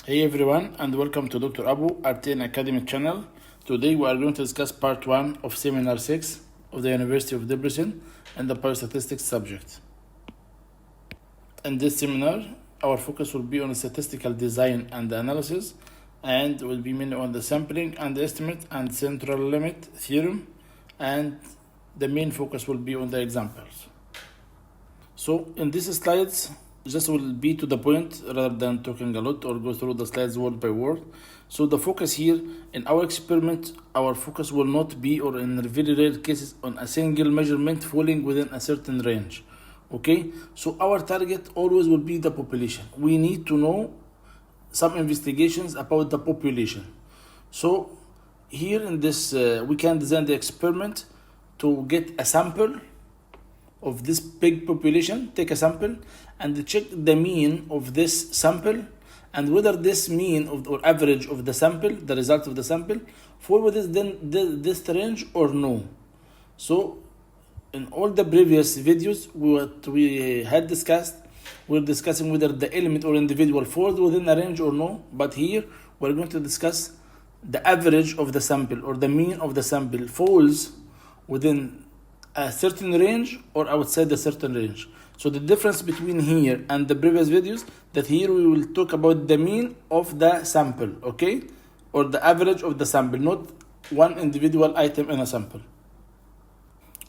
Hey everyone, and welcome to Dr. Abu RTN Academy channel. Today we are going to discuss part 1 of seminar 6 of the University of Debrecen and the Biostatistics subject. In this seminar, our focus will be on statistical design and analysis, and will be mainly on the sampling and estimate and central limit theorem, and the main focus will be on the examples. So in these slides, just will be to the point rather than talking a lot or go through the slides word by word. So the focus here in our experiment, our focus will not be, or in very rare cases, on a single measurement falling within a certain range. Okay, so our target always will be the population. We need to know some investigations about the population. So here in this, we can design the experiment to get a sample of this big population, take a sample and check the mean of this sample, and whether this mean of, or average of the sample, the result of the sample, fall within this range or no. So in all the previous videos, what we had discussed, we're discussing whether the element or individual falls within a range or no, but here we're going to discuss the average of the sample or the mean of the sample falls within a certain range or outside a certain range. So the difference between here and the previous videos, that here we will talk about the mean of the sample, okay, or the average of the sample, not one individual item in a sample.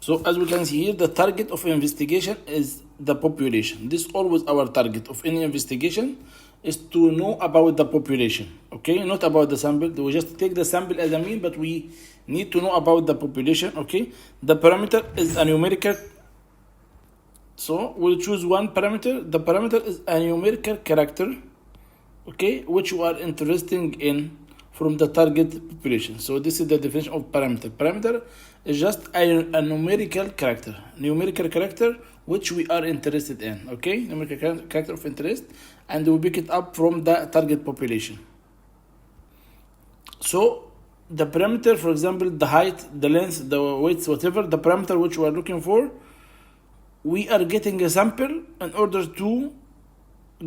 So as we can see here, the target of investigation is the population. This is always our target of any investigation, is to know about the population, okay, not about the sample. We just take the sample as a mean, but we need to know about the population, okay. The parameter is a numerical, so we'll choose one parameter. The parameter is a numerical character, okay, which we are interested in from the target population. So this is the definition of parameter. Parameter is just a numerical character which we are interested in, okay, numerical character of interest, and we pick it up from the target population. So the parameter, for example, the height, the length, the weights, whatever the parameter which we are looking for, we are getting a sample in order to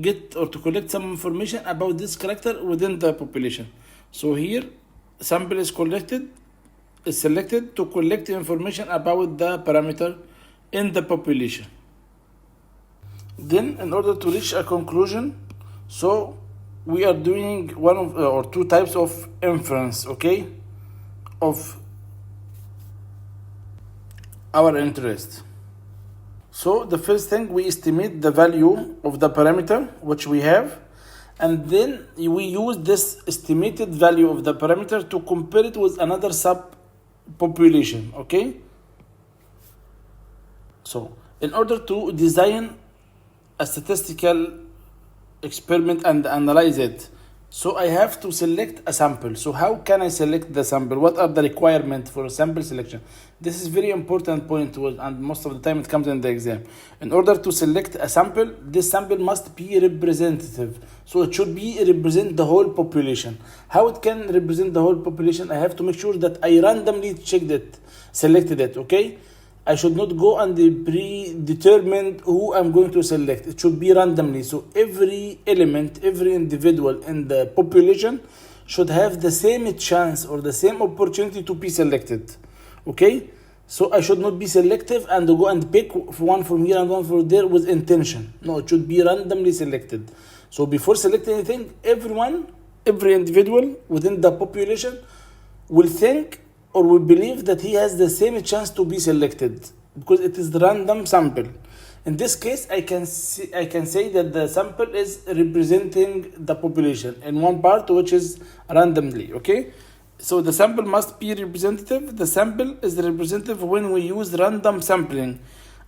get or to collect some information about this character within the population. So here, sample is selected to collect information about the parameter in the population. Then, in order to reach a conclusion, so we are doing one of or two types of inference, okay, of our interest. So the first thing, we estimate the value of the parameter which we have, and then we use this estimated value of the parameter to compare it with another subpopulation, okay. So in order to design a statistical experiment and analyze it, so I have to select a sample. So how can I select the sample? What are the requirements for sample selection? This is very important point, and most of the time it comes in the exam. In order to select a sample, this sample must be representative. So it should be represent the whole population. How it can represent the whole population? I have to make sure that I randomly selected it, okay? I should not go and predetermine who I'm going to select. It should be randomly. So every element, every individual in the population should have the same chance or the same opportunity to be selected. Okay? So I should not be selective and go and pick one from here and one from there with intention. No, it should be randomly selected. So before selecting anything, every individual within the population will think or will believe that he has the same chance to be selected, because it is the random sample. In this case, I can say that the sample is representing the population in one part, which is randomly, okay? So the sample must be representative. The sample is representative when we use random sampling,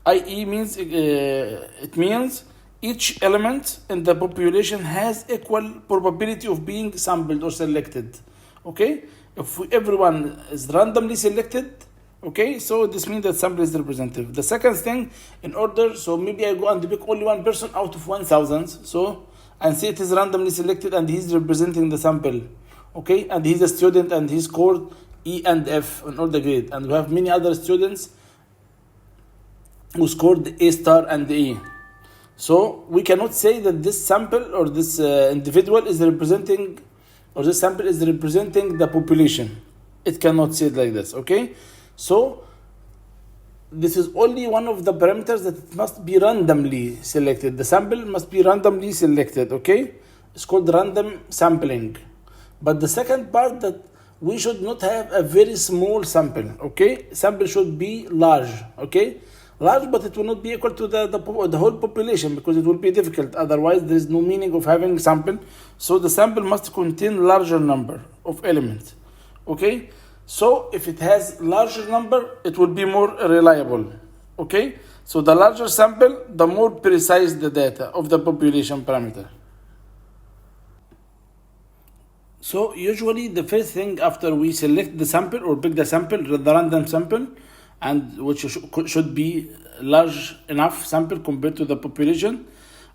i.e. means it means each element in the population has equal probability of being sampled or selected, okay? If everyone is randomly selected, okay, so this means that sample is representative. The second thing, in order, so maybe I go and pick only one person out of 1,000, so, and say it is randomly selected and he's representing the sample, okay, and he's a student and he scored E and F on all the grade, and we have many other students who scored A star and E. So we cannot say that this sample or this individual is representing, or this sample is representing the population. It cannot say it like this, okay? So this is only one of the parameters that it must be randomly selected. The sample must be randomly selected, okay? It's called random sampling. But the second part, that we should not have a very small sample, okay? Sample should be large, okay? Large, but it will not be equal to the whole population, because it will be difficult. Otherwise, there is no meaning of having sample. So the sample must contain larger number of elements, okay? So if it has larger number, it will be more reliable, okay? So the larger sample, the more precise the data of the population parameter. So usually the first thing after we select the sample or pick the sample, the random sample, and which should be large enough sample compared to the population,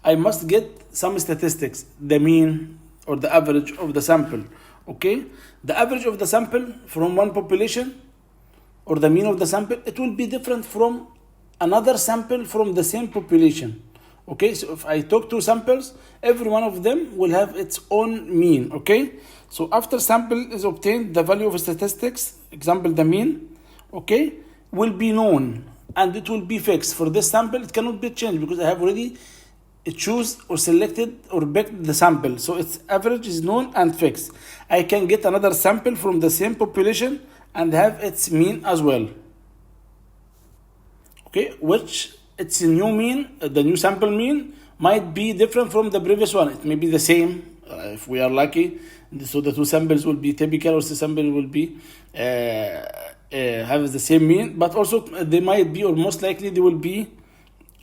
I must get some statistics, the mean or the average of the sample, okay? The average of the sample from one population or the mean of the sample, it will be different from another sample from the same population, okay? So if I took two samples, every one of them will have its own mean, okay? So after sample is obtained, the value of statistics, example the mean, okay, will be known and it will be fixed. For this sample, it cannot be changed because I have already choose or selected or picked the sample. So its average is known and fixed. I can get another sample from the same population and have its mean as well. Okay, which its new mean, the new sample mean, might be different from the previous one. It may be the same if we are lucky. So the two samples will be typical, or the sample will be have the same mean, but also they might be, or most likely they will be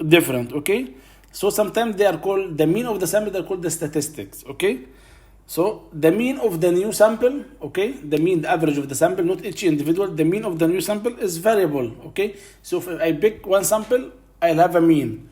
different, okay? So sometimes they are called, the mean of the sample, they're called the statistics, okay? So the mean of the new sample, okay? The mean, the average of the sample, not each individual, the mean of the new sample is variable, okay? So if I pick one sample, I'll have a mean.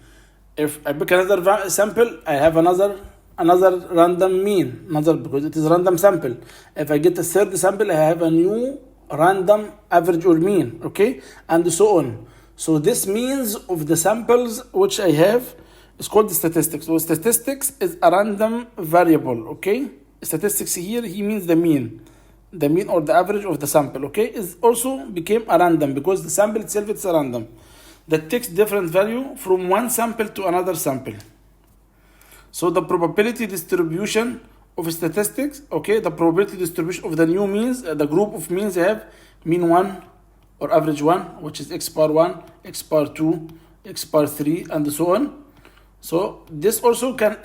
If I pick another sample, I have another random mean, because it is a random sample. If I get a third sample, I have a new random average or mean, okay? And so on. So this means of the samples which I have is called the statistics. So statistics is a random variable, okay? Statistics here, he means the mean or the average of the sample, okay? Is also became a random because the sample itself, it's a random that takes different value from one sample to another sample. So the probability distribution of statistics, okay, the probability distribution of the new means, the group of means I have mean 1 or average 1, which is x bar 1, x bar 2, x bar 3, and so on. So this also can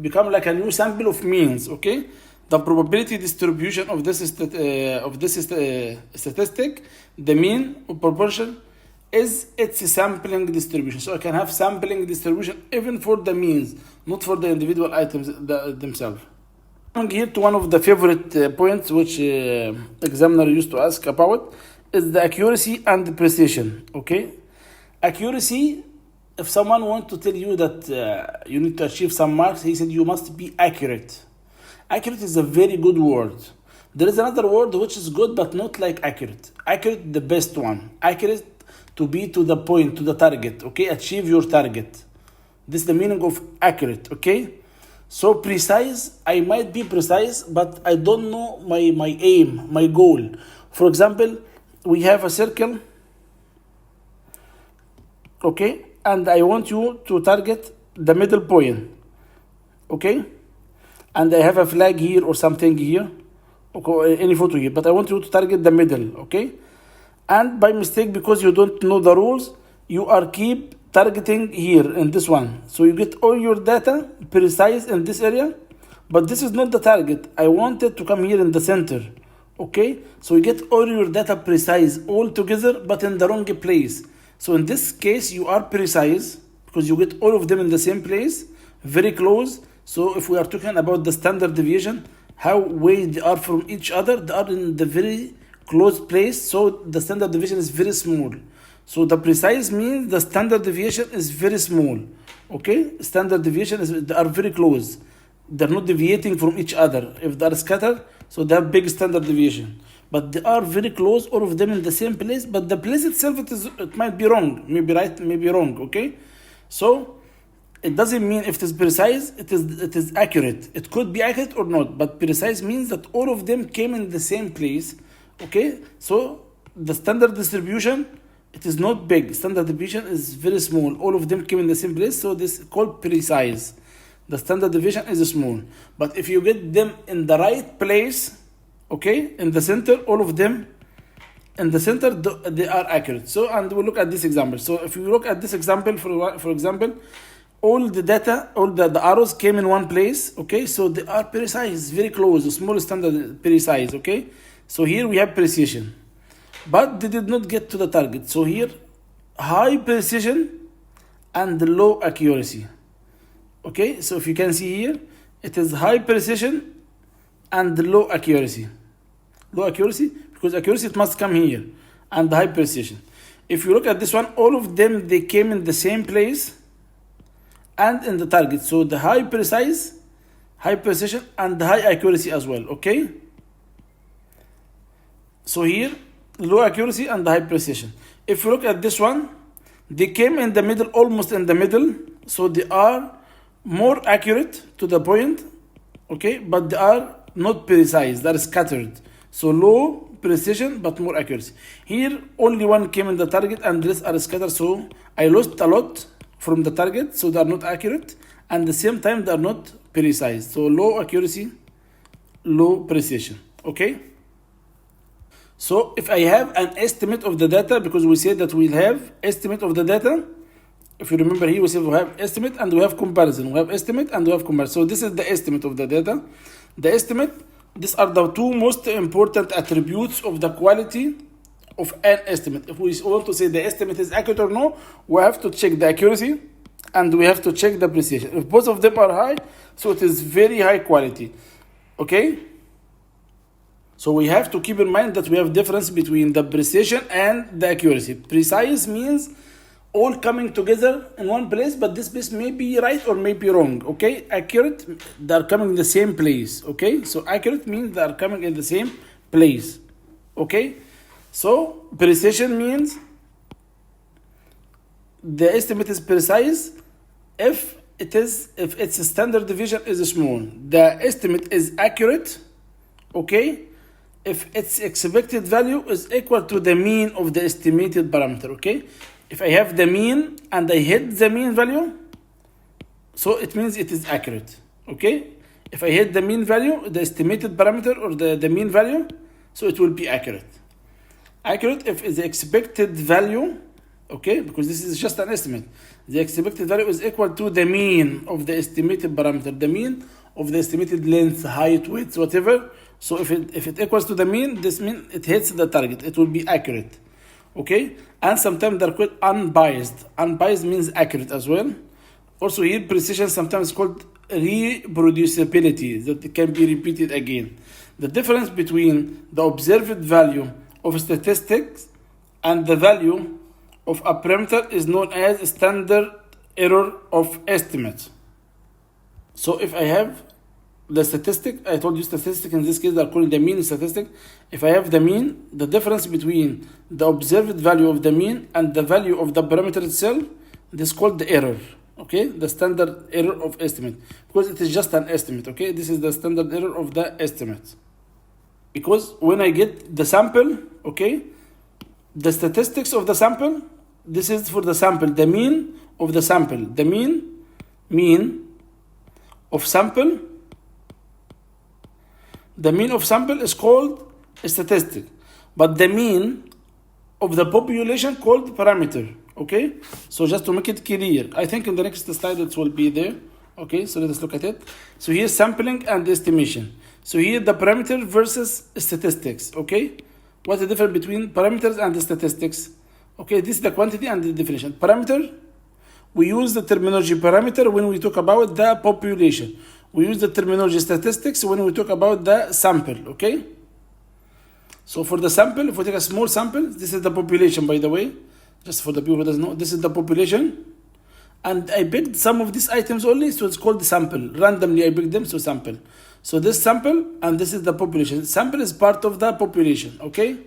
become like a new sample of means, okay? The probability distribution of this statistic, the mean or proportion, is its sampling distribution. So I can have sampling distribution even for the means, not for the individual items themselves. Coming here to one of the favorite points which examiner used to ask about is the accuracy and precision, okay? Accuracy, if someone wants to tell you that you need to achieve some marks, he said you must be accurate. Accurate is a very good word. There is another word which is good but not like accurate. Accurate, the best one. Accurate, to be to the point, to the target, okay? Achieve your target. This is the meaning of accurate, okay? So precise, I might be precise, but I don't know my aim, my goal. For example, we have a circle, okay? And I want you to target the middle point, okay? And I have a flag here or something here, okay, any photo here, but I want you to target the middle, okay? And by mistake, because you don't know the rules, you are keep targeting here in this one. So you get all your data precise in this area, but this is not the target. I want it to come here in the center, okay? So you get all your data precise all together, but in the wrong place. So in this case, you are precise because you get all of them in the same place, very close. So if we are talking about the standard deviation, how way they are from each other, they are in the very close place, so the standard deviation is very small. So the precise means the standard deviation is very small, okay? Standard deviation they are very close. They're not deviating from each other. If they are scattered, so they have big standard deviation. But they are very close, all of them in the same place, but the place itself, it might be wrong, maybe right, maybe wrong, okay? So it doesn't mean if it is precise, it is accurate. It could be accurate or not, but precise means that all of them came in the same place. Okay, so the standard distribution, it is not big. Standard deviation is very small. All of them came in the same place, so this is called precise. The standard deviation is small. But if you get them in the right place, okay, in the center, all of them in the center, they are accurate. So, and we'll look at this example. So if you look at this example, for example, all the data, all the arrows came in one place, okay, so they are precise, very close, small standard precise, okay. So here we have precision, but they did not get to the target. So here, high precision and low accuracy. Okay, so if you can see here, it is high precision and low accuracy. Low accuracy, because accuracy it must come here, and high precision. If you look at this one, all of them, they came in the same place and in the target. So the high precise, high precision, and high accuracy as well, okay? So here, low accuracy and high precision. If you look at this one, they came in the middle, almost in the middle, so they are more accurate to the point, okay, but they are not precise, they are scattered. So low precision but more accuracy. Here only one came in the target and the rest are scattered, so I lost a lot from the target, so they are not accurate, and at the same time they are not precise. So low accuracy, low precision, okay. So if I have an estimate of the data, because we said that we'll have estimate of the data. If you remember here, we said we have estimate and we have comparison. We have estimate and we have comparison. So this is the estimate of the data. The estimate, these are the two most important attributes of the quality of an estimate. If we want to say the estimate is accurate or no, we have to check the accuracy and we have to check the precision. If both of them are high, so it is very high quality. Okay? So we have to keep in mind that we have difference between the precision and the accuracy. Precise means all coming together in one place, but this place may be right or may be wrong, okay? Accurate, they are coming in the same place, okay? So accurate means they are coming in the same place, okay? So precision means the estimate is precise if its standard deviation is small. The estimate is accurate, okay, if its expected value is equal to the mean of the estimated parameter, okay? If I have the mean and I hit the mean value, so it means it is accurate, okay? If I hit the mean value, the estimated parameter or the mean value, so it will be accurate. Accurate if the expected value, okay, because this is just an estimate, the expected value is equal to the mean of the estimated parameter, the mean of the estimated length, height, width, whatever. So if it equals to the mean, this means it hits the target, it will be accurate. Okay, and sometimes they're called unbiased. Unbiased means accurate as well. Also here, precision sometimes called reproducibility, that it can be repeated again. The difference between the observed value of statistics and the value of a parameter is known as standard error of estimate. So if I have the statistic, I told you statistic, in this case they are calling the mean statistic. If I have the mean, the difference between the observed value of the mean and the value of the parameter itself, this is called the error, okay, the standard error of estimate, because it is just an estimate, okay, this is the standard error of the estimate. Because when I get the sample, okay, the statistics of the sample, this is for the sample, the mean of the sample, the mean of sample. The mean of sample is called a statistic, but the mean of the population called parameter, okay? So just to make it clear, I think in the next slide it will be there, okay? So let us look at it. So here's sampling and estimation. So here the parameter versus statistics, okay? What's the difference between parameters and the statistics? Okay, this is the quantity and the definition. Parameter, we use the terminology parameter when we talk about the population. We use the terminology statistics when we talk about the sample, okay? So for the sample, if we take a small sample, this is the population, by the way, just for the people who doesn't know, this is the population. And I picked some of these items only, so it's called the sample. Randomly I picked them, so sample. So this sample, and this is the population. Sample is part of the population, okay?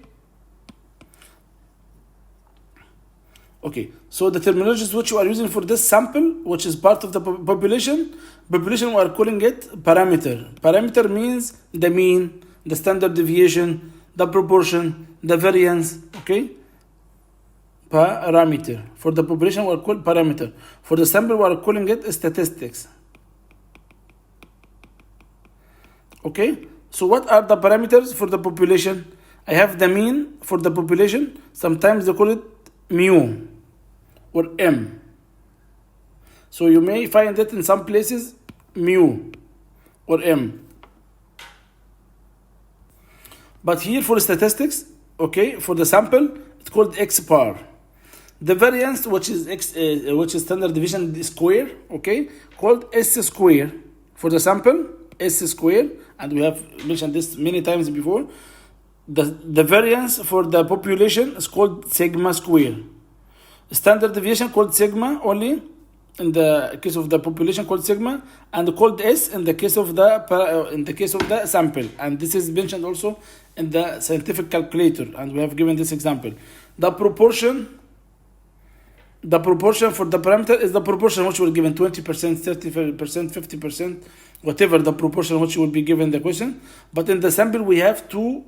Okay, so the terminologies which you are using for this sample, which is part of the population, we are calling it parameter. Parameter means the mean, the standard deviation, the proportion, the variance, okay? Parameter. For the population, we are called parameter. For the sample, we are calling it statistics. Okay, so what are the parameters for the population? I have the mean for the population. Sometimes they call it mu or m. So you may find it in some places mu or m. But here for statistics, okay, for the sample, it's called x bar. The variance, which is standard deviation square, okay, called s square. For the sample, s square, and we have mentioned this many times before. The variance for the population is called sigma square. Standard deviation called sigma only in the case of the population, called sigma, and called s in the case of the sample. And this is mentioned also in the scientific calculator, and we have given this example. The proportion for the parameter is the proportion which will given 20%, 30%, 50%, whatever the proportion which will be given the question. But in the sample we have to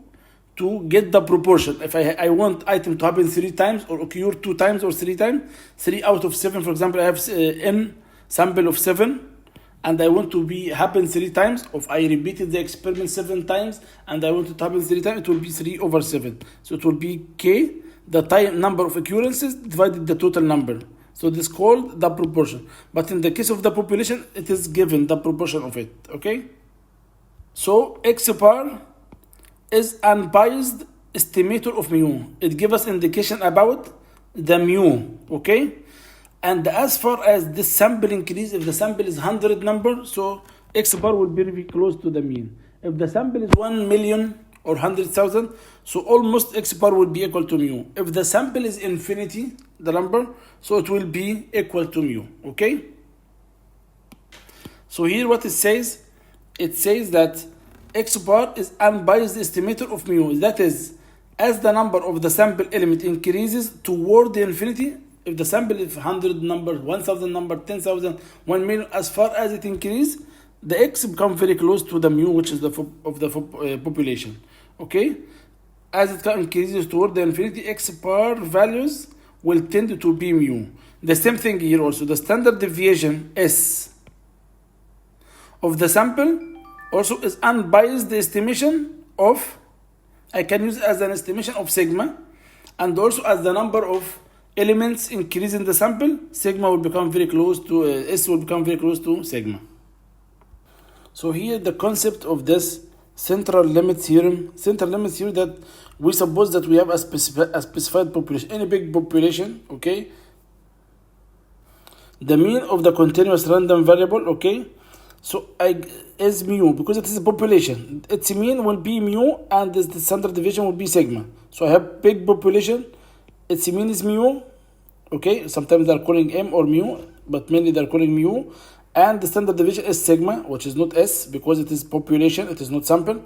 get the proportion. If I want item to happen 3 times or occur 2 times or 3 times, 3 out of 7, for example, I have n sample of 7, and I want to be happen 3 times. If I repeated the experiment 7 times and I want it to happen 3 times, it will be 3 over 7. So it will be k, the time number of occurrences divided the total number. So this is called the proportion. But in the case of the population, it is given the proportion of it. Okay. So x bar is unbiased estimator of mu. It gives us indication about the mu, okay? And as far as the sample increase, if the sample is 100 number, so x bar will be very close to the mean. If the sample is 1 million or 100,000, so almost x bar will be equal to mu. If the sample is infinity, the number, so it will be equal to mu, okay? So here what it says that x bar is unbiased estimator of mu. That is, as the number of the sample element increases toward the infinity, if the sample is 100 number, 1,000 number, 10,000, 1 million, as far as it increases, the x becomes very close to the mu, which is the population. Okay? As it increases toward the infinity, x bar values will tend to be mu. The same thing here also. The standard deviation S of the sample also is unbiased estimation of, I can use as an estimation of sigma, and also as the number of elements increase in the sample, sigma will become very close to, S will become very close to sigma. So here the concept of this central limit theorem, that we suppose that we have a specified population, any big population, okay? The mean of the continuous random variable, okay? So is mu, because it is a population. Its mean will be mu, and the standard deviation will be sigma. So I have big population, its mean is mu, okay? Sometimes they're calling m or mu, but mainly they're calling mu. And the standard deviation is sigma, which is not s, because it is population, it is not sample.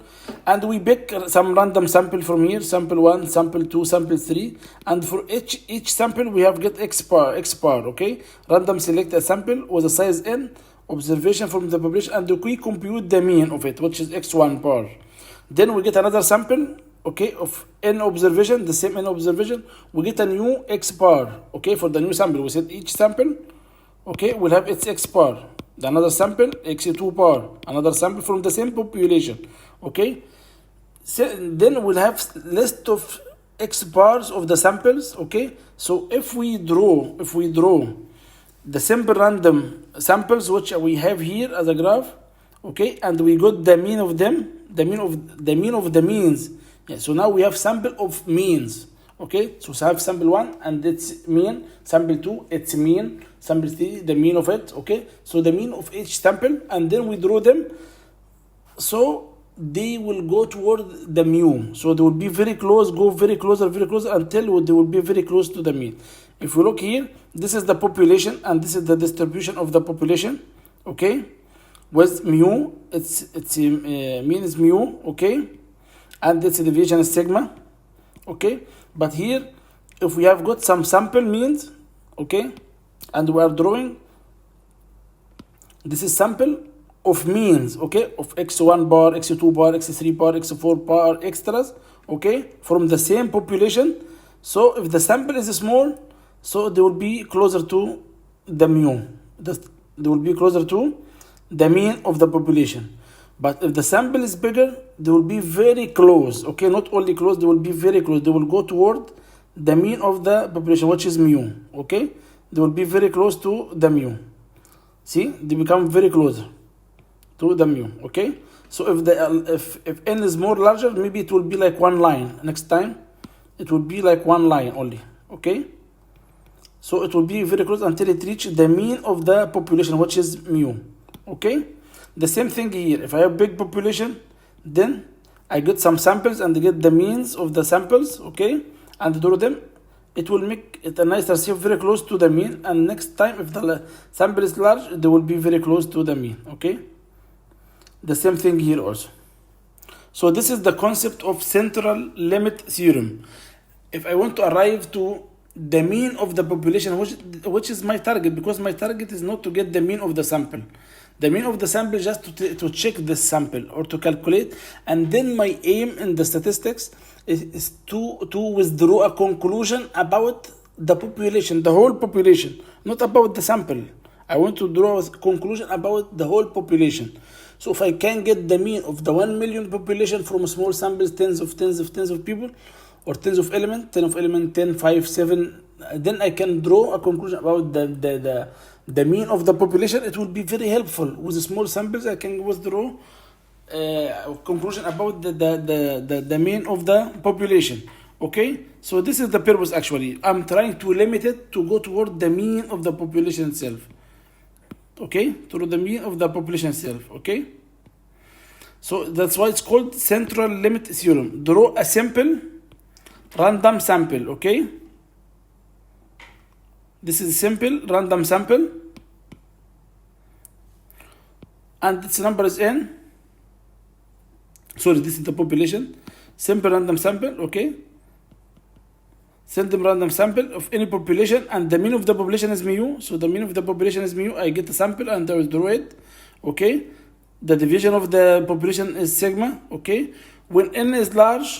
And we pick some random sample from here, sample 1, sample 2, sample 3. And for each sample, we have get x bar, okay? Random select a sample with a size n, observation from the population, and we compute the mean of it, which is x1 bar. Then we get another sample, okay, of n observation, the same n observation. We get a new x bar, okay, for the new sample. We said each sample, okay, will have its x bar. Another sample, x2 bar. Another sample from the same population, okay. So then we'll have list of x bars of the samples, okay. So if we draw the simple random samples which we have here as a graph, okay, and we got the mean of them, the mean of the means. Yeah, so now we have sample of means, okay. So we have sample 1 and its mean, sample 2 its mean, sample 3 the mean of it, okay. So the mean of each sample, and then we draw them, so they will go toward the mu. So they will be very close, go very closer until they will be very close to the mean. If we look here, this is the population and this is the distribution of the population, okay, with mu, its mean is mu, okay, and its deviation is sigma, okay. But here, if we have got some sample means, okay, and we are drawing. This is sample of means, okay, of x1 bar, x2 bar, x3 bar, x4 bar, extras, okay, from the same population. So if the sample is small, so they will be closer to the mu. They will be closer to the mean of the population. But if the sample is bigger, they will be very close, okay, not only close, they will be very close. They will go toward the mean of the population, which is mu, okay. They will be very close to the mu. See, they become very close to the mu, okay. So if n is more larger, maybe it will be like one line. Next time it will be like one line only, okay. So it will be very close until it reaches the mean of the population, which is mu, okay. The same thing here. If I have big population, then I get some samples and get the means of the samples, okay, and draw them. It will make it a nice ratio, very close to the mean. And next time, if the sample is large, they will be very close to the mean, okay. The same thing here also. So this is the concept of central limit theorem. If I want to arrive to the mean of the population, which is my target, because my target is not to get the mean of the sample. The mean of the sample is just to check this sample or to calculate, and then my aim in the statistics is to withdraw a conclusion about the population, the whole population, not about the sample. I want to draw a conclusion about the whole population. So if I can get the mean of the 1 million population from small samples, tens of people, or tens of elements, 10 of element, 10, 5, 7, then I can draw a conclusion about the mean of the population. It will be very helpful. With small samples, I can withdraw a conclusion about the mean of the population, okay. So this is the purpose. Actually, I'm trying to limit it to go toward the mean of the population itself, okay, toward the mean of the population itself, okay. So that's why it's called central limit theorem. Draw a simple random sample, okay. This is simple random sample, and its number is n. Sorry, this is the population. Simple random sample, okay. Simple random sample of any population, and the mean of the population is mu. So the mean of the population is mu. I get the sample and I will draw it, okay. The division of the population is sigma, okay. When n is large,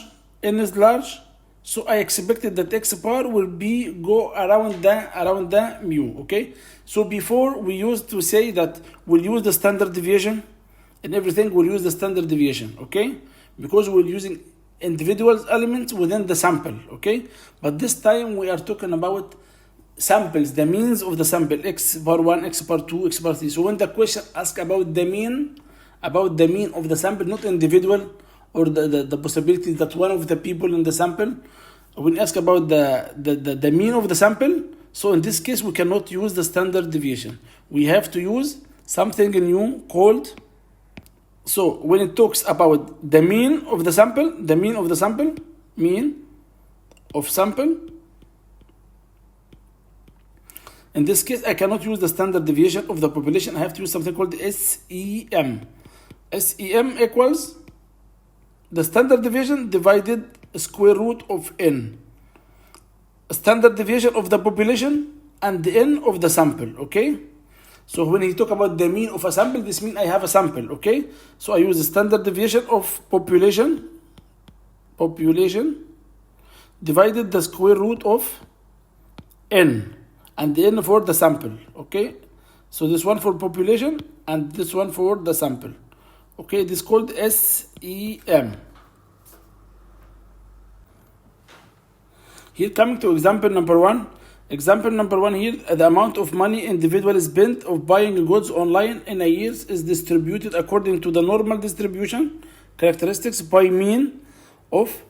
so I expected that x bar will go around the mu, okay. So before we used to say that we'll use the standard deviation and everything, we'll use the standard deviation, okay, because we're using individual elements within the sample, okay. But this time we are talking about samples, the means of the sample, x bar 1, x bar 2, x bar 3. So when the question asks about the mean of the sample, not individual, or the possibility that one of the people in the sample, when ask about the mean of the sample, so in this case we cannot use the standard deviation. We have to use something new called, so when it talks about the mean of the sample, mean of sample, in this case I cannot use the standard deviation of the population. I have to use something called SEM. SEM equals the standard deviation divided square root of n. Standard deviation of the population and the n of the sample, okay. So when he talk about the mean of a sample, this means I have a sample, okay. So I use the standard deviation of population divided the square root of n, and the n for the sample, okay. So this one for population and this one for the sample, okay. This is called SEM. Here, coming to example number one. Example number one here, the amount of money individual spent of buying goods online in a year is distributed according to the normal distribution characteristics by mean of,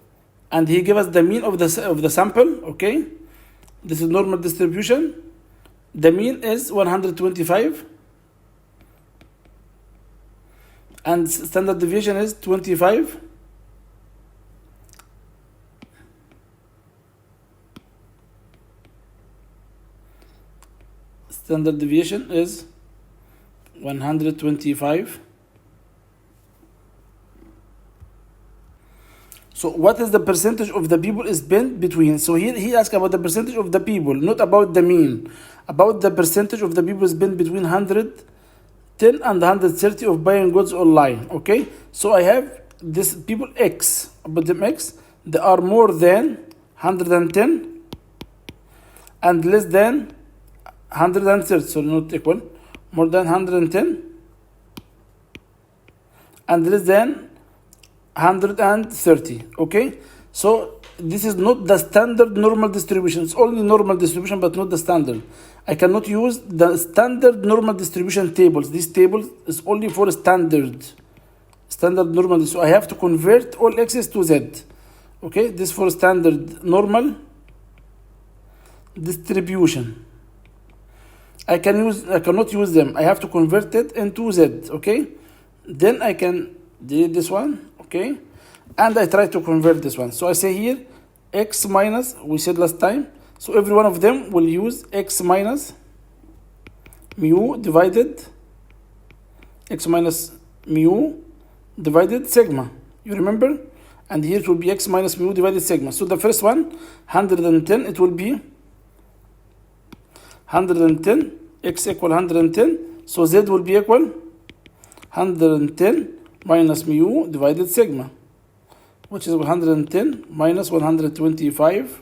and he gave us the mean of the sample, okay. This is normal distribution. The mean is 125 and standard deviation is 25. Standard deviation is 125. So what is the percentage of the people spent between? So here he asked about the percentage of the people, not about the mean. About the percentage of the people spent between 110 and 130 of buying goods online. Okay, so I have this people X, about them X, they are more than 110 and less than 130, so not equal, more than 110 and less than 130. Okay, so this is not the standard normal distribution. It's only normal distribution but not the standard. I cannot use the standard normal distribution tables. This table is only for standard normal, so I have to convert all x's to z. Okay, this for standard normal distribution. I cannot use them. I have to convert it into z. Okay, then I can delete this one. Okay, and I try to convert this one. So I say here x minus, we said last time, so every one of them will use x minus mu divided x minus mu divided sigma, you remember? And here it will be x minus mu divided sigma. So the first one, 110, it will be 110, x equal 110, so z will be equal 110 minus mu divided sigma, which is 110 minus 125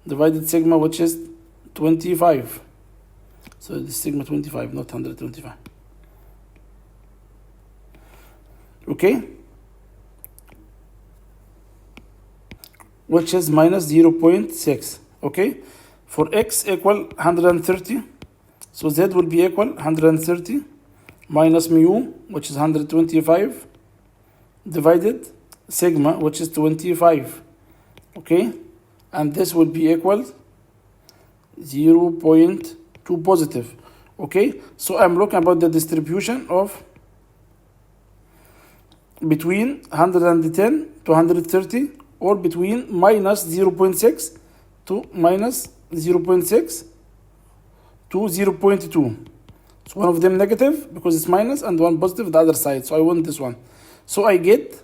divided sigma, which is 25. So this sigma 25, not 125. Okay, which is minus 0.6. Okay, for x equal 130, so z will be equal 130 minus mu, which is 125, divided sigma, which is 25. Okay, and this will be equal 0.2 positive. Okay, so I'm looking about the distribution of between 110 to 130, or between minus 0.6 to minus 0.6 to 0.2. So one of them negative because it's minus, and one positive the other side. So I want this one. So I get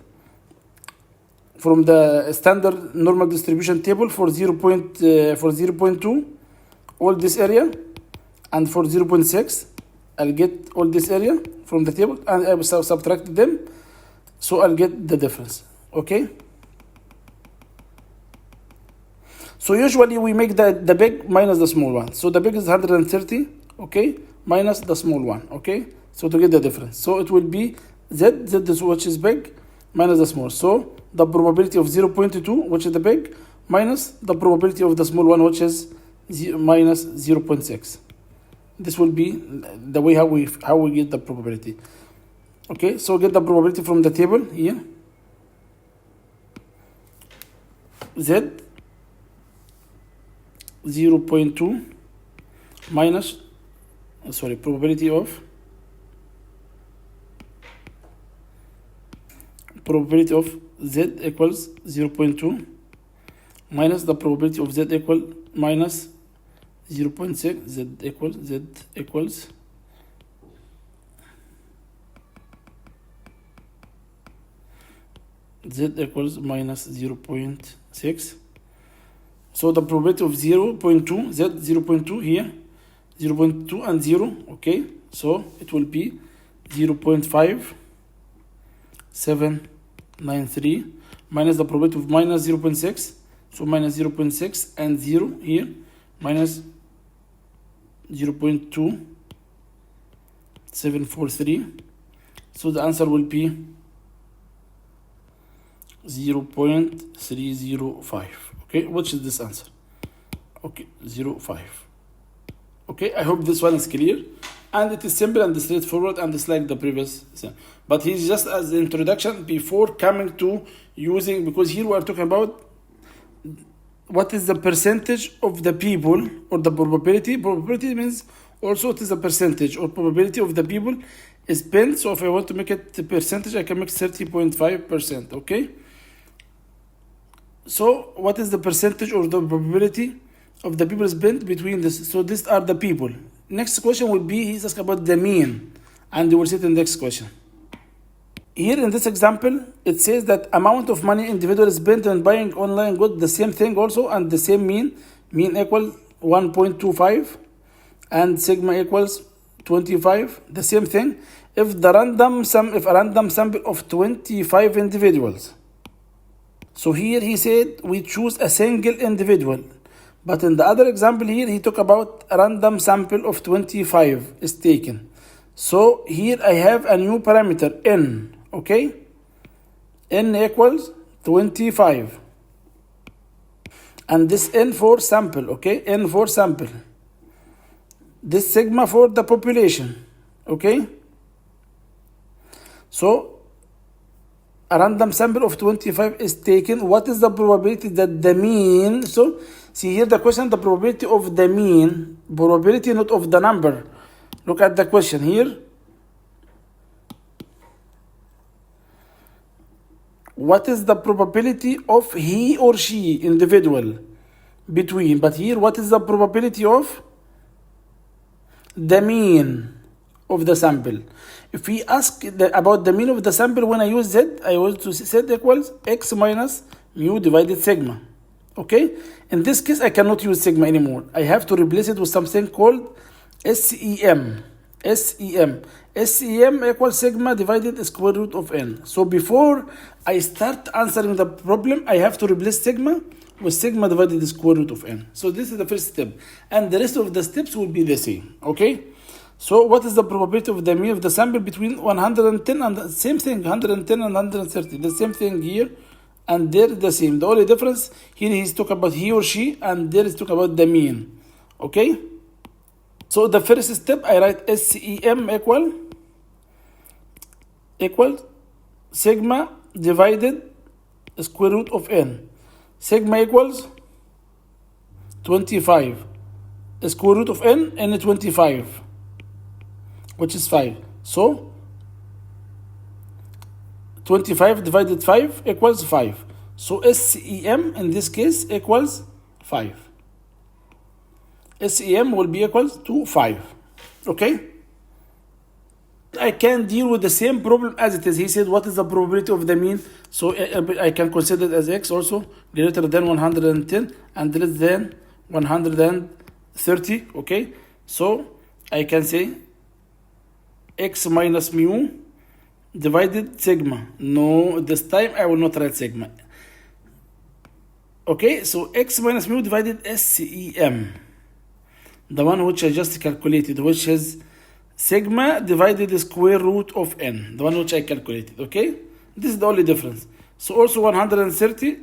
from the standard normal distribution table for 0.2 all this area, and for 0.6 I'll get all this area from the table, and I will subtract them, so I'll get the difference. Okay, so usually we make the big minus the small one. So the big is 130, okay, minus the small one. Okay, so to get the difference, so it will be z is which is big minus the small. So the probability of 0.2, which is the big, minus the probability of the small one, which is minus 0.6. This will be the way how we get the probability. Okay, so get the probability from the table here. Z 0.2 minus, probability of z equals 0.2 minus the probability of z equal minus 0.6. z equals minus 0.6. So the probability of 0.2, z 0.2 here, 0.2 and 0. Okay, so it will be 0.5793 minus the probability of minus 0.6. So minus 0.6 and 0 here, minus 0.2743. So the answer will be 0.305. Okay, which is this answer? Okay, 0.5. Okay, I hope this one is clear, and it is simple and straightforward, and it's like the previous SEM. But he's just as the introduction before coming to using, because here we are talking about what is the percentage of the people, or the probability. Probability means also it is a percentage or probability of the people spent. So if I want to make it the percentage, I can make 30.5%. Okay, so what is the percentage or the probability of the people spent between this? So these are the people. Next question will be, he's asking about the mean, and you will see it in the next question. here in this example, it says that amount of money individual spent on buying online goods, the same thing also, and the same mean equal 1.25 and sigma equals 25, the same thing. If a random sample of 25 individuals. So here he said we choose a single individual. But in the other example here, he talked about a random sample of 25 is taken. So here I have a new parameter, n, okay? N equals 25. And this n for sample, okay? N for sample. This sigma for the population, okay? So a random sample of 25 is taken. What is the probability that the mean? So see here the question, the probability of the mean, probability not of the number. Look at the question here. What is the probability of he or she, individual, between? But here, what is the probability of the mean of the sample? If we ask about the mean of the sample, when I use z, I want to z equals x minus mu divided sigma. Okay? In this case, I cannot use sigma anymore. I have to replace it with something called SEM. SEM equals sigma divided square root of n. So before I start answering the problem, I have to replace sigma with sigma divided square root of n. So this is the first step. And the rest of the steps will be the same. Okay? So what is the probability of the mean of the sample between 110 and the same thing, 110 and 130. The same thing here and there the same. The only difference here he's talking about he or she and there is talking about the mean. Okay? So the first step I write SEM equal sigma divided square root of n. Sigma equals 25. Square root of n and 25. Which is 5. So 25 divided 5 equals 5. So SEM in this case equals 5. SEM will be equals to 5. Okay? I can deal with the same problem as it is. He said what is the probability of the mean? So I can consider it as x also greater than 110 and less than 130. Okay? So I can say x minus mu divided sigma. No, this time I will not write sigma. Okay, so x minus mu divided SEM. The one which I just calculated, which is sigma divided the square root of n. The one which I calculated, okay? This is the only difference. So also 130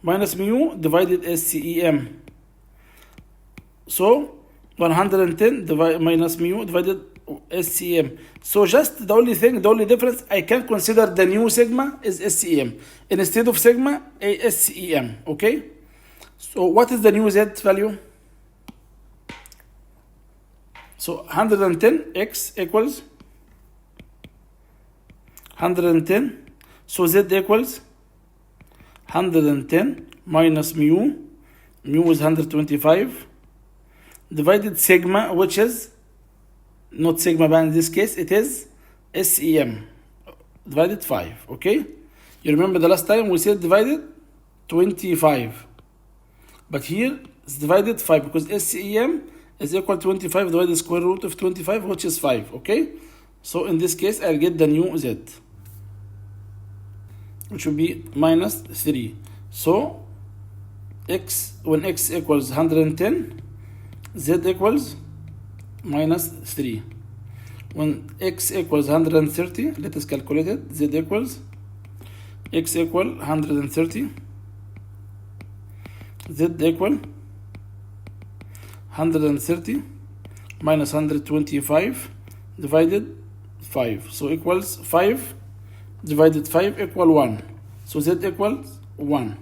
minus mu divided SEM. So 110 minus mu divided SEM. So just the only difference, I can consider the new sigma is SEM. Instead of sigma, a SEM. Okay? So what is the new Z value? So 110 x equals 110. So Z equals 110 minus mu. Mu is 125. Divided sigma, which is not sigma, but in this case it is SEM divided 5. Okay, you remember the last time we said divided 25, but here it's divided 5 because SEM is equal to 25 divided square root of 25, which is 5. Okay, so in this case I'll get the new Z, which will be minus 3. So when x equals 110, Z equals minus 3. When x equals 130, let us calculate it. Z equals x equal 130. Z equal 130 minus 125 divided 5. So equals 5 divided 5 equal 1. So Z equals 1.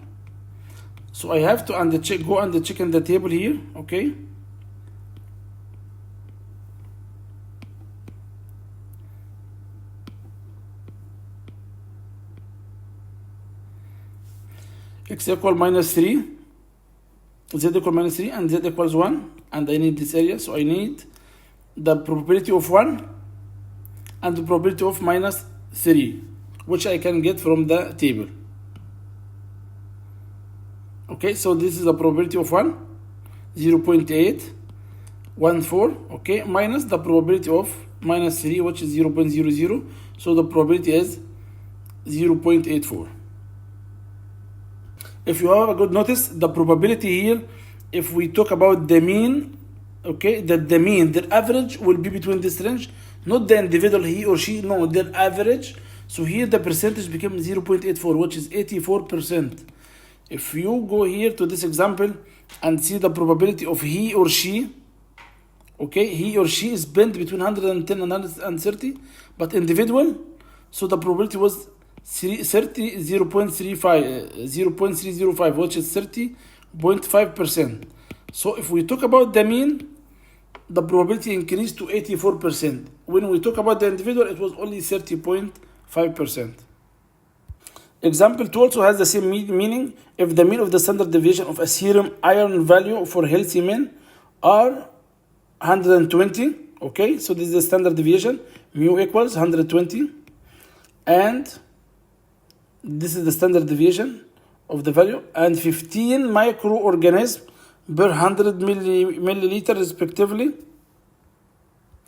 So I have to go and check in the table here. Okay. X equal minus 3, Z equal minus 3, and Z equals 1, and I need this area, so I need the probability of 1 and the probability of minus 3. which I can get from the table. Okay, so this is the probability of 1, 0.814, okay, minus the probability of minus 3, which is 0.00. So the probability is 0.84. If you have a good notice, the probability here, if we talk about the mean, okay, that the mean, their average will be between this range, not the individual he or she, no, their average. So here the percentage becomes 0.84, which is 84%. If you go here to this example and see the probability of he or she, okay, he or she is bent between 110 and 130, but individual, so the probability was 0.305, which is 30.5%. So if we talk about the mean, the probability increased to 84%. When we talk about the individual, it was only 30.5%. Example 2 also has the same meaning. If the mean of the standard deviation of a serum iron value for healthy men are 120, okay, so this is the standard deviation, mu equals 120, and this is the standard deviation of the value, and 15 microorganisms per 100 milliliter respectively.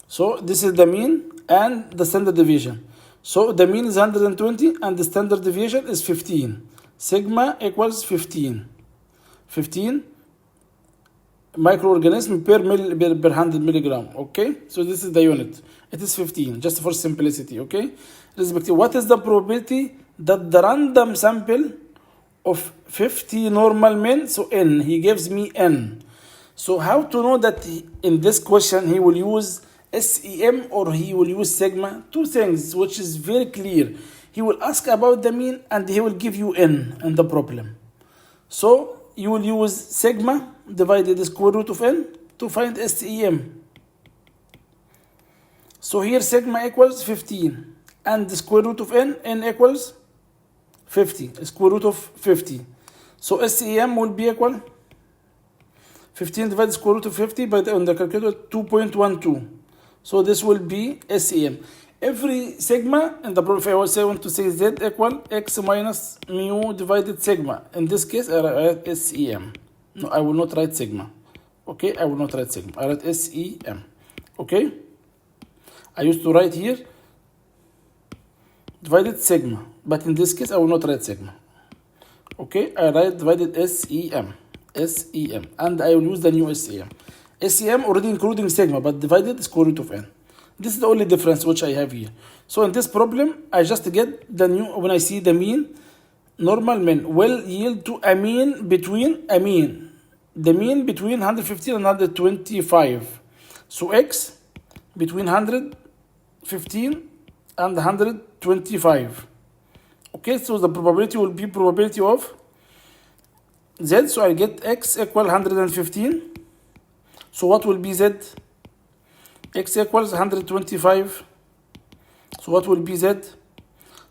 So this is the mean and the standard deviation. So the mean is 120 and the standard deviation is 15. Sigma equals 15. 15 microorganism per 100 milligram. Okay, so this is the unit. It is 15, just for simplicity. Okay, respectively, what is the probability that the random sample of 50 normal men, so n, he gives me n. So how to know that in this question he will use SEM or he will use sigma? Two things which is very clear. He will ask about the mean and he will give you n in the problem. So you will use sigma divided the square root of n to find SEM. So here sigma equals 15 and the square root of n equals 50, square root of 50. So SEM will be equal 15 divided square root of 50 by on the calculator 2.12. So this will be SEM. Every sigma in the problem, if I want to say z equal x minus mu divided sigma. In this case, I write SEM. No, I will not write sigma. Okay, I will not write sigma. I write SEM. Okay, I used to write here divided sigma, but in this case I will not write sigma. Okay, I write divided SEM, and I will use the new SEM. SEM already including sigma, but divided square root of n. This is the only difference which I have here. So in this problem, I just get the new, when I see the mean, normal men will yield to a mean between, the mean between 115 and 125. So x between 115 and 125. Okay, so the probability will be probability of z, so I get x equal 115. So what will be z? X equals 125. So what will be z?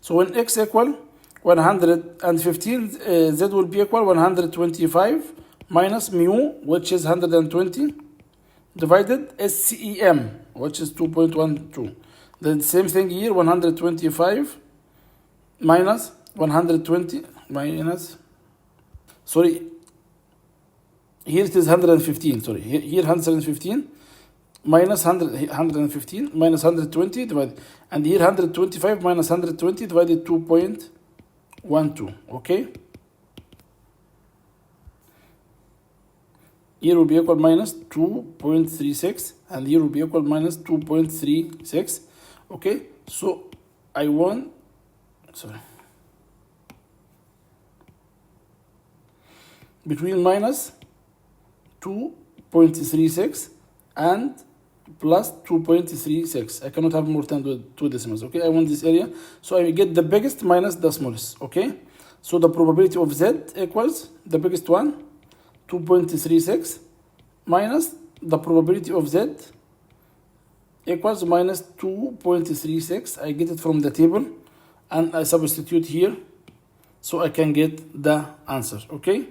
So when x equal 115, z will be equal 125 minus mu, which is 120, divided SEM, which is 2.12. The same thing here, 125 minus 120 minus, sorry, here it is 115, sorry, here 115 minus 115 minus 120 divided, and here 125 minus 120 divided 2.12, okay? Here will be equal minus 2.36, and here will be equal minus 2.36, okay? So I want, sorry, between minus 2.36 and plus 2.36. I cannot have more than two decimals, okay? I want this area, so I get the biggest minus the smallest, okay? So the probability of z equals the biggest one, 2.36, minus the probability of z equals minus 2.36. I get it from the table and I substitute here, so I can get the answer, okay?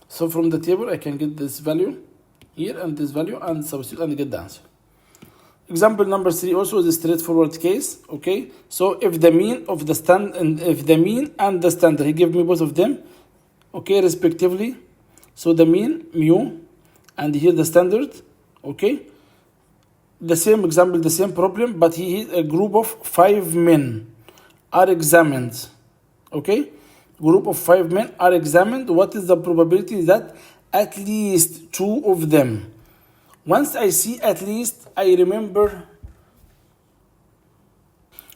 So from the table I can get this value here and this value and substitute and get the answer. Example number 3 also is a straightforward case. Okay, so if the mean of the mean and the standard, he gave me both of them, okay, respectively. So the mean mu, and here the standard. Okay, the same example, the same problem, but here a group of 5 men are examined. Okay, group of 5 men are examined. What is the probability that at least 2 of them? Once I see at least, I remember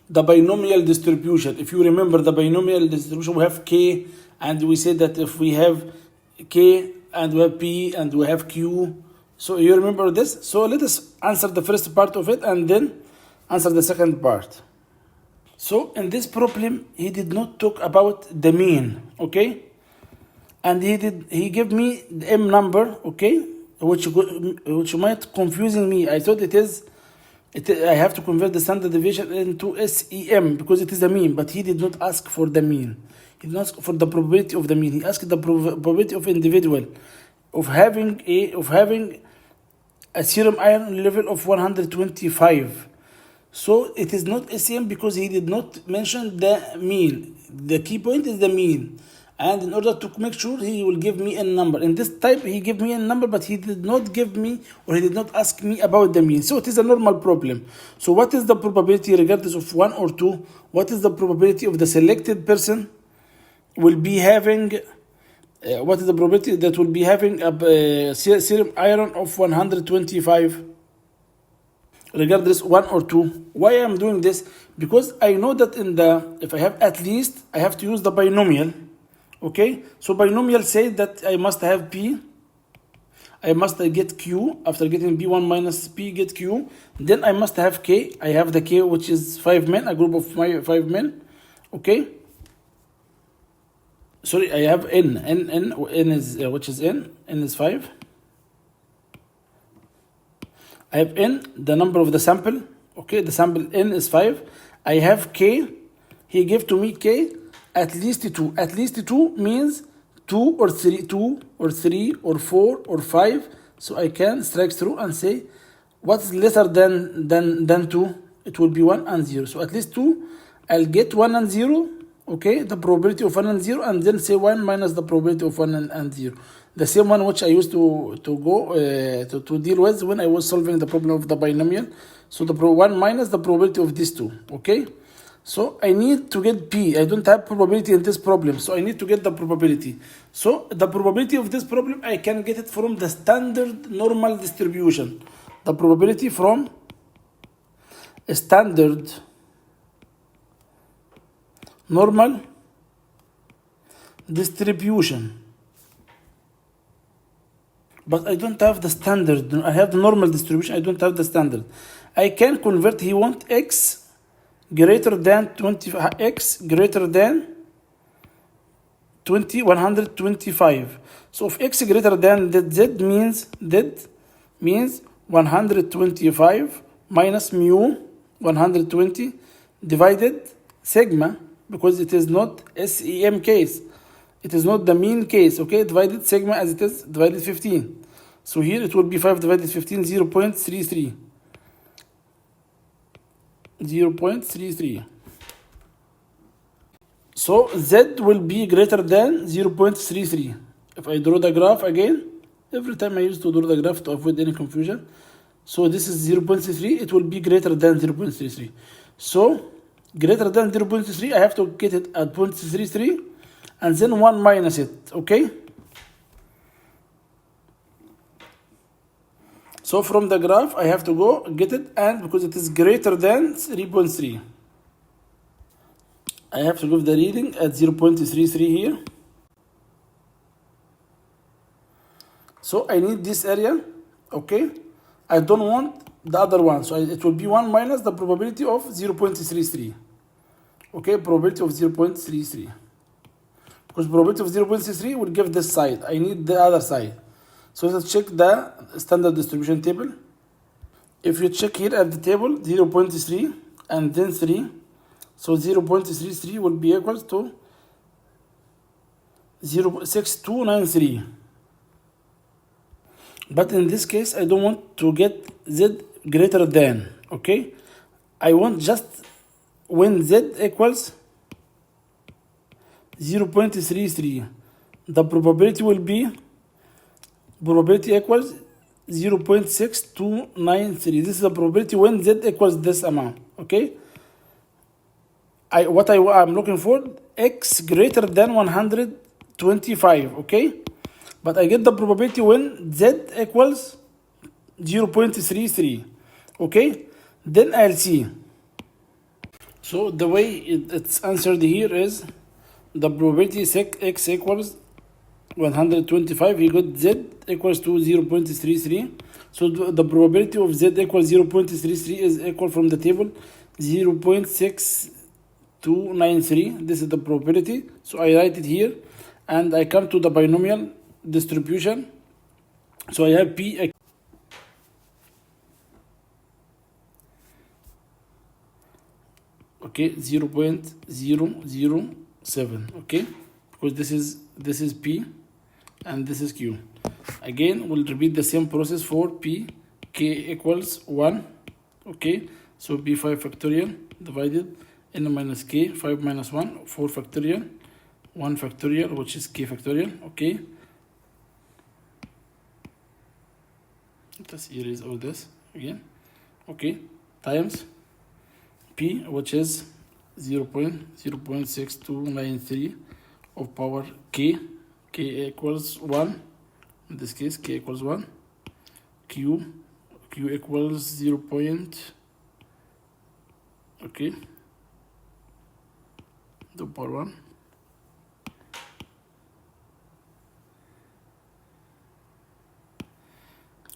the binomial distribution. If you remember the binomial distribution, we have K, and we said that if we have K and we have P and we have Q, so you remember this? So let us answer the first part of it and then answer the second part. So in this problem, he did not talk about the mean, okay? And he gave me the M number, okay? Which might confusing me. I thought I have to convert the standard deviation into SEM because it is the mean, but he did not ask for the mean. He did not ask for the probability of the mean. He asked the probability of individual of having a serum iron level of 125. So it is not SEM because he did not mention the mean. The key point is the mean. And in order to make sure, he will give me a number. In this type, he gave me a number, but he did not give me, or he did not ask me about the mean. So it is a normal problem. So what is the probability regardless of 1 or 2? What is the probability of the selected person will be having, what is the probability that will be having a serum iron of 125? Regardless 1 or 2. Why I am doing this? Because I know that if I have at least, I have to use the binomial. Okay, so binomial says that I must have P, I must get Q, after getting B1 minus P, get Q, then I must have K, I have the K which is 5 men, a group of 5 men, okay, sorry, I have N is, which is N is 5, I have N, the number of the sample, okay, the sample N is 5, I have K, he gave to me K, at least 2. At least 2 means 2 or 3 or 4 or 5. So I can strike through and say what's lesser than 2? It will be 1 and 0. So at least 2, I'll get 1 and 0. Okay, the probability of 1 and 0, and then say 1 minus the probability of 1 and 0. The same one which I used to deal with when I was solving the problem of the binomial. So the 1 minus the probability of these 2. Okay. So I need to get P. I don't have probability in this problem. So I need to get the probability. So the probability of this problem, I can get it from the standard normal distribution. The probability from a standard normal distribution. But I don't have the standard. I have the normal distribution. I don't have the standard. I can convert. He want X greater than 20, X greater than 125. So if X greater than that, Z means 125 minus mu 120 divided sigma, because it is not SEM case. It is not the mean case, okay? Divided sigma as it is, divided 15. So here it will be 5 divided 15, 0.33. 0.33. So Z will be greater than 0.33. If I draw the graph again, every time I used to draw the graph to avoid any confusion. So this is 0.33, it will be greater than 0.33. So greater than 0.33, I have to get it at 0.33 and then 1 minus it, okay? So from the graph, I have to go get it, and because it is greater than 3.3, I have to give the reading at 0.33 here. So I need this area, okay? I don't want the other one, so it will be 1 minus the probability of 0.33. Okay, probability of 0.33. Because probability of 0.33 will give this side. I need the other side. So let's check the standard distribution table. If you check here at the table, 0.3 and then 3. So 0.33 will be equal to 0.6293. But in this case, I don't want to get Z greater than. okay? I want just when z equals 0.33, the probability will be probability equals 0.6293. This is the probability when z equals this amount, okay? I'm looking for x greater than 125, okay? But I get the probability when z equals 0.33, okay? Then I'll see. So the way it's answered here is the probability x equals 125, he got z equals to 0.33. So the probability of z equals 0.33 is equal from the table 0.6293. This is the probability. So I write it here and I come to the binomial distribution. So I have p, okay, 0.007, okay, because this is p and this is q. Again, we'll repeat the same process for p. K equals 1, okay, so p5 factorial divided n minus k, 5 minus 1, 4 factorial, 1 factorial, which is k factorial, okay. Let's erase all this again, okay, times p, which is 0.6293 of power k. K equals 1, in this case k equals 1, q equals 0. Okay, the power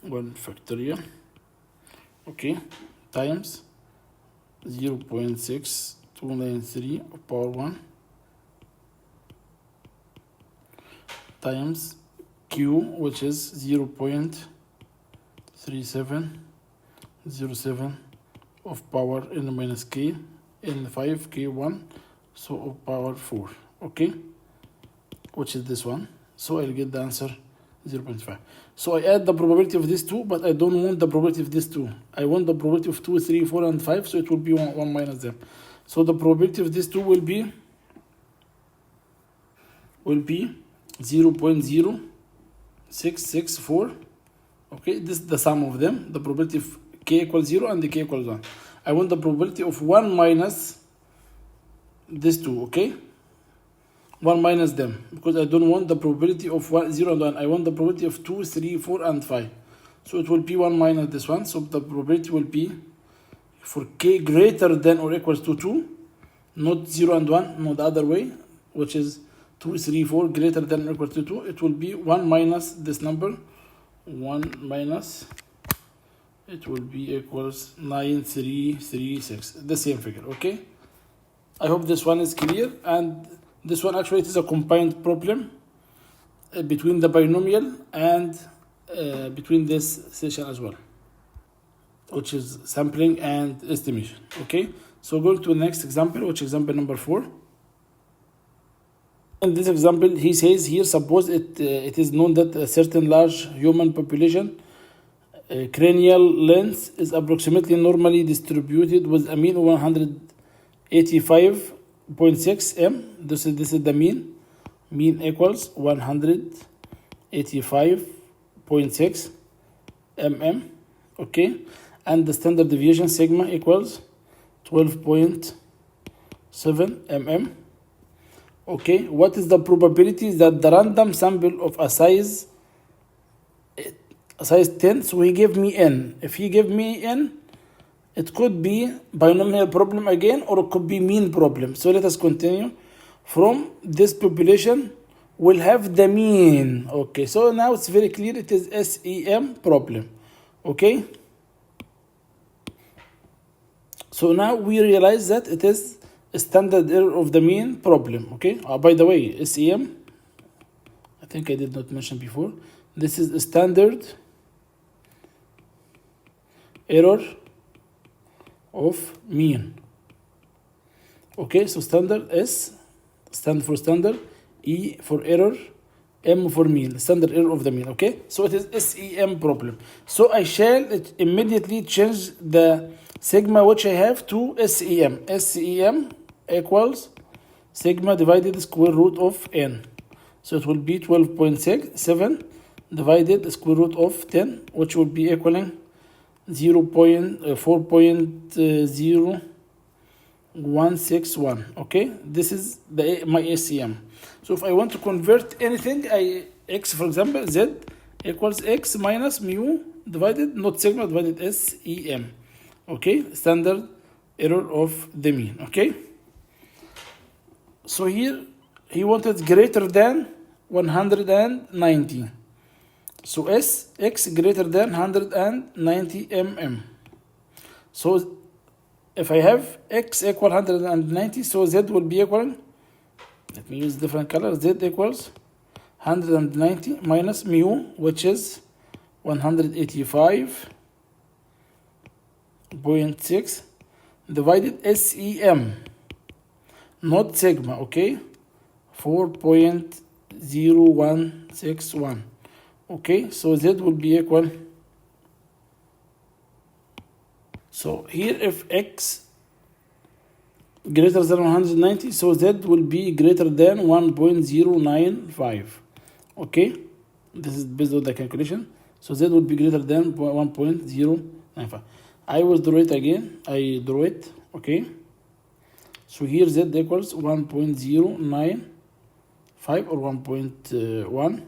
1, factorial, okay, times 0.6293 of power 1 times q, which is 0.3707 of power n minus k, n5 k1, so of power 4, okay, which is this one. So I'll get the answer 0.5. So I add the probability of these two, but I don't want the probability of these two. I want the probability of 2, 3, 4, and 5, so it will be 1 minus them. So the probability of these two will be 0.0664. Okay, this is the sum of them. The probability of k equals 0 and the k equals 1. I want the probability of 1 minus these two, okay? 1 minus them, because I don't want the probability of 0 and 1. I want the probability of 2, 3, 4, and 5. So it will be 1 minus this one. So the probability will be for k greater than or equals to 2, not 0 and 1, no, the other way, which is 2, 3, 4 greater than or equal to 2. It will be 1 minus this number, 1 minus, it will be equals 9336, the same figure, okay? I hope this one is clear. And this one actually it is a combined problem between the binomial and between this session as well, which is sampling and estimation, okay? So going to the next example, which is example number 4. In this example, he says here, suppose it is known that a certain large human population cranial length is approximately normally distributed with a mean of 185.6 m. This is the mean. Mean equals 185.6 mm. Okay, and the standard deviation sigma equals 12.7 mm. Okay, what is the probability that the random sample of a size 10, so he gave me n. If he gave me n, it could be binomial problem again, or it could be mean problem. So let us continue. From this population, we'll have the mean. Okay, so now it's very clear, it is SEM problem. Okay, so now we realize that it is a standard error of the mean problem. Okay, by the way, SEM, I think I did not mention before, this is a standard error of mean. Okay, so standard S stand for standard, E for error, M for mean, standard error of the mean. Okay, so it is SEM problem. So I shall immediately change the sigma which I have to SEM. SEM equals sigma divided square root of n. So it will be 12.7 divided square root of 10, which will be equaling 4.0161. Okay, this is my SEM. So if I want to convert anything, x, for example, z equals x minus mu divided, not sigma, divided SEM. Okay, standard error of the mean. Okay, so here he wanted greater than 190. So x greater than 190 mm. So if I have x equal 190, so z will be equal, let me use different color, z equals 190 minus mu, which is 185.6 divided SEM, not sigma, okay, 4.0161. Okay, so z will be equal, so here if x greater than 190, so z will be greater than 1.095. Okay, this is based on the calculation. So z will be greater than 1.095. I will draw it again. I draw it. Okay, so here z equals 1.095 or 1.1.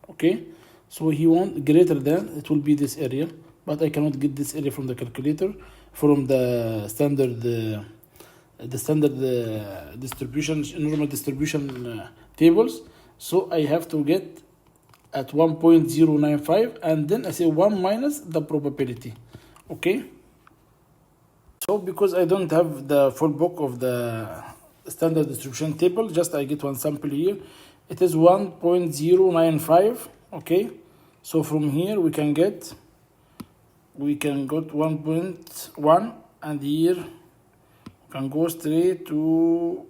Okay, so he wants greater than, it will be this area, but I cannot get this area from the calculator, from the standard distribution, normal distribution tables. So I have to get at 1.095, and then I say 1 minus the probability. Okay, so because I don't have the full book of the standard distribution table, just I get one sample here. It is 1.095. Okay, so from here we can get 1.1, and here we can go straight to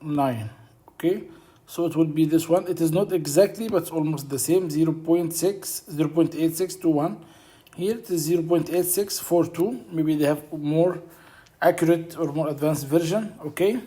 9. Okay, so it will be this one. It is not exactly, but it's almost the same, 0.8621. Here it is 0.8642. Maybe they have more accurate or more advanced version. Okay,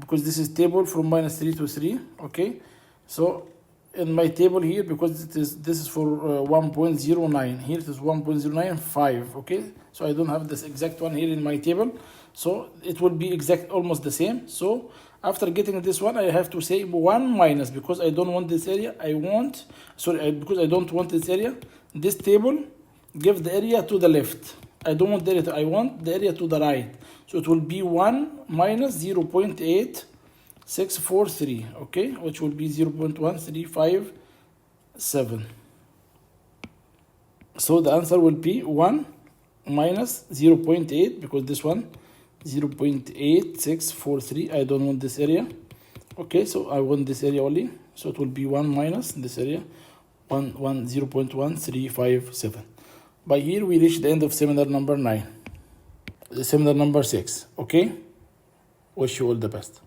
because this is table from -3 to 3. Okay, so in my table here, because this is for 1.09, here it is 1.095. Okay, so I don't have this exact one here in my table, so it will be almost the same. So after getting this one, I have to say 1 minus, because I don't want this area. Because I don't want this area. This table give the area to the left. I don't want the area I want the area to the right. So it will be 1 minus 0.8643, okay, which will be 0.1357. So the answer will be 1 minus 0.8, because this one 0.8643. I don't want this area. Okay, so I want this area only. So it will be 1 minus this area, 0.1357. By here we reach the end of seminar number 9. Seminar number 6. Okay, wish you all the best.